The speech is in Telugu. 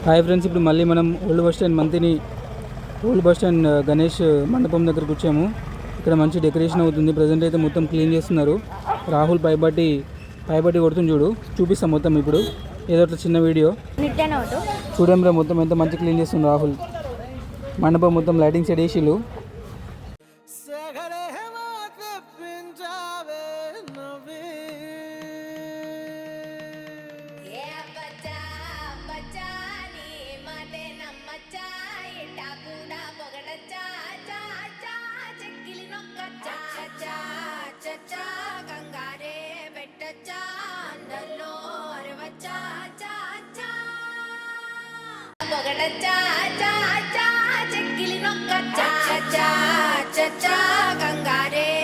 హాయ్ ఫ్రెండ్స్, ఇప్పుడు మళ్ళీ మనం ఓల్డ్ బస్ స్టాండ్ గణేష్ మండపం దగ్గరకు వచ్చాము. ఇక్కడ మంచి డెకరేషన్ అవుతుంది. ప్రజెంట్ అయితే మొత్తం క్లీన్ చేస్తున్నారు. రాహుల్ పైబట్టి కొడుతుంది చూడు, చూపిస్తాం మొత్తం. ఇప్పుడు ఏదో అట్లా చిన్న వీడియో చూడండి. మొత్తం ఎంత మంచి క్లీన్ చేస్తుంది రాహుల్. మండపం మొత్తం లైటింగ్ సెట్ చేసిళ్ళు. గంగారే